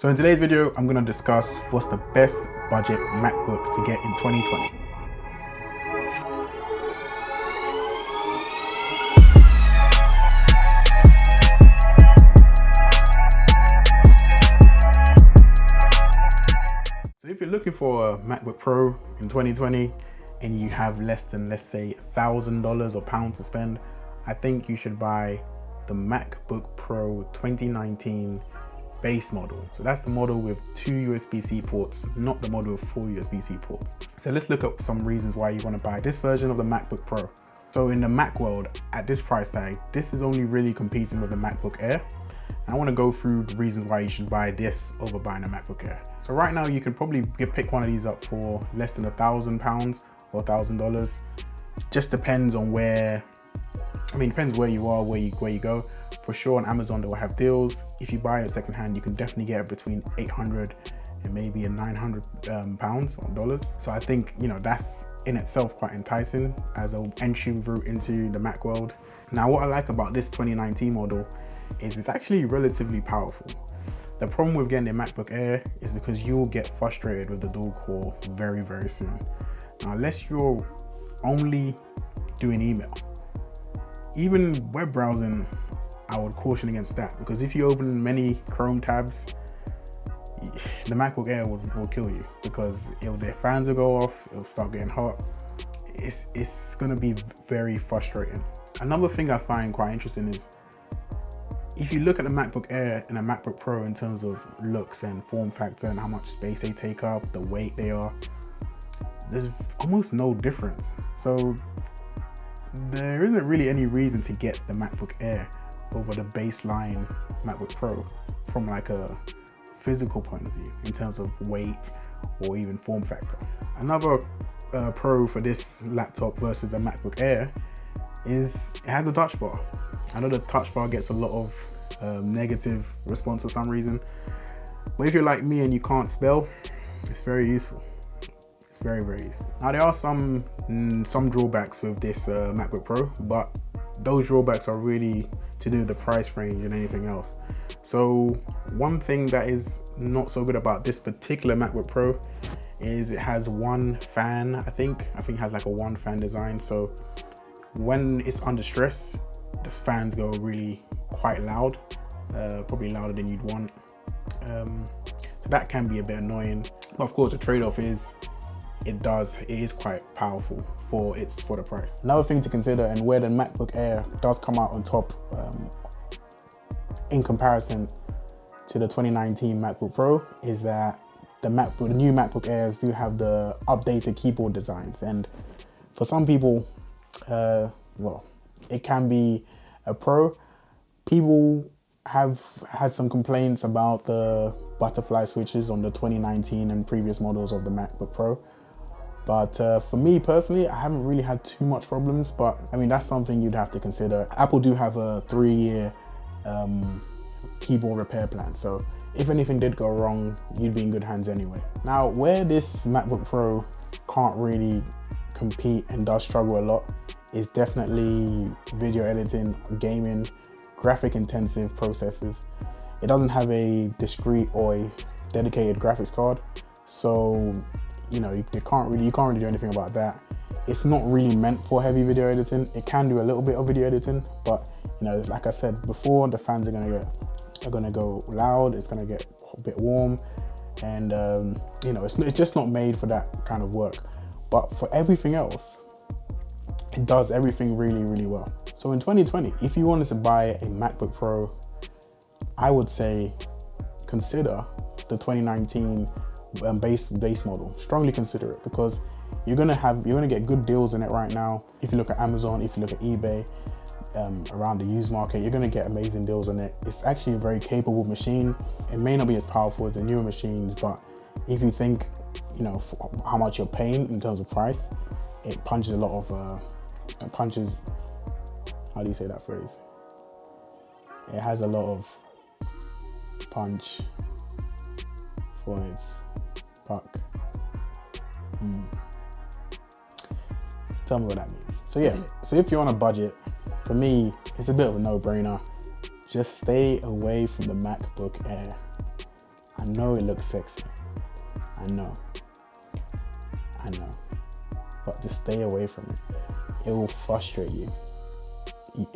So in today's video, I'm going to discuss what's the best budget MacBook to get in 2020. So if you're looking for a MacBook Pro in 2020 and you have less than, let's say, $1,000 or pounds to spend, I think you should buy the MacBook Pro 2019 base model. So that's the model with 2 USB-C ports, not the model with 4 USB-C ports. So let's look at some reasons why you want to buy this version of the MacBook Pro. So in the Mac world, at this price tag, this is only really competing with the MacBook Air. And I want to go through the reasons why you should buy this over buying a MacBook Air. So right now you can probably pick one of these up for less than £1,000 or $1,000. Just depends on where, depends where you are, where you go. For sure on Amazon they will have deals. If you buy it secondhand, you can definitely get it between 800 and maybe 900 pounds or dollars. So I think, that's in itself quite enticing as an entry route into the Mac world. Now what I like about this 2019 model is it's actually relatively powerful. The problem with getting a MacBook Air is because you'll get frustrated with the dual core very, very soon. Now, unless you're only doing email, even web browsing, I would caution against that, because if you open many Chrome tabs, the MacBook Air will kill you, because their fans will go off, it'll start getting hot. It's gonna be very frustrating. Another thing I find quite interesting is if you look at the MacBook Air and a MacBook Pro in terms of looks and form factor and how much space they take up, the weight they are, there's almost no difference. So there isn't really any reason to get the MacBook Air over the baseline MacBook Pro from like a physical point of view in terms of weight or even form factor. Another pro for this laptop versus the MacBook Air is it has a touch bar. I know the touch bar gets a lot of negative response for some reason, but if you're like me and you can't spell, it's very useful. It's very, very useful. Now there are some drawbacks with this MacBook Pro, but those drawbacks are really to do with the price range and anything else. So one thing that is not so good about this particular MacBook Pro is it has one fan. I think it has like a one fan design. So when it's under stress, the fans go really quite loud, probably louder than you'd want. So that can be a bit annoying. But of course the trade-off is it is quite powerful for the price. Another thing to consider, and where the MacBook Air does come out on top in comparison to the 2019 MacBook Pro, is that the new MacBook Airs do have the updated keyboard designs, and for some people, well, it can be a pro. People have had some complaints about the butterfly switches on the 2019 and previous models of the MacBook Pro. But for me personally, I haven't really had too much problems, but that's something you'd have to consider. Apple do have a 3-year keyboard repair plan. So if anything did go wrong, you'd be in good hands anyway. Now, where this MacBook Pro can't really compete and does struggle a lot is definitely video editing, gaming, graphic intensive processors. It doesn't have a discrete or a dedicated graphics card. So you can't really do anything about that. It's not really meant for heavy video editing. It can do a little bit of video editing, but like I said before, the fans are gonna go loud. It's gonna get a bit warm, and it's just not made for that kind of work. But for everything else, it does everything really, really well. So in 2020, if you wanted to buy a MacBook Pro, I would say consider the 2019 base model. Strongly consider it, because you're gonna get good deals in it right now. If you look at Amazon, if you look at eBay, around the used market, you're gonna get amazing deals on it. It's actually a very capable machine. It may not be as powerful as the newer machines, but if you think, for how much you're paying in terms of price, it punches a lot of, how do you say that phrase? It has a lot of punch for its buck. Tell me what that means. So yeah, so if you're on a budget, for me, it's a bit of a no-brainer. Just stay away from the MacBook Air. I know it looks sexy. I know. But just stay away from it. It will frustrate you.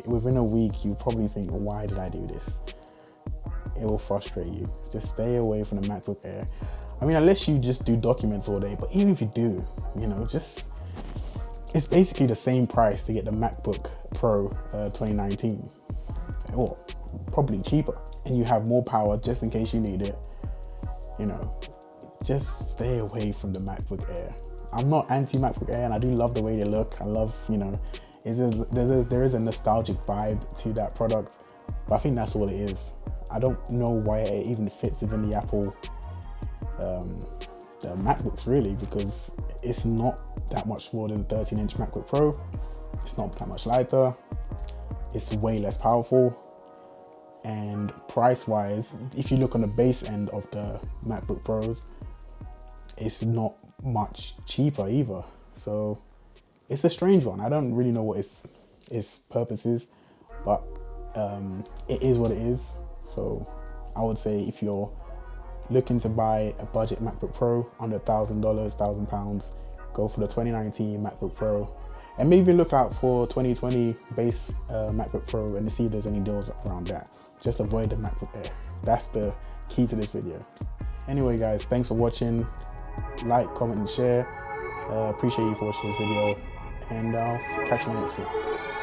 Within a week, you probably think, why did I do this? It will frustrate you. Just stay away from the MacBook Air. I mean, unless you just do documents all day, but even if you do, it's basically the same price to get the MacBook Pro 2019, or probably cheaper, and you have more power just in case you need it. Just stay away from the MacBook Air. I'm not anti MacBook Air, and I do love the way they look. I love, there is a nostalgic vibe to that product, but I think that's all it is. I don't know why it even fits within the Apple the MacBooks really, because it's not that much more than a 13-inch MacBook Pro. It's not that much lighter. It's way less powerful. And price-wise, if you look on the base end of the MacBook Pros, it's not much cheaper either. So it's a strange one. I don't really know what its purpose is, but it is what it is. So I would say if you're looking to buy a budget MacBook Pro under $1,000, £1,000, go for the 2019 MacBook Pro, and maybe look out for 2020 base MacBook Pro and to see if there's any deals around that. Just avoid the MacBook Air. That's the key to this video. Anyway guys, thanks for watching. Like, comment and share. Appreciate you for watching this video, and I'll catch you next one.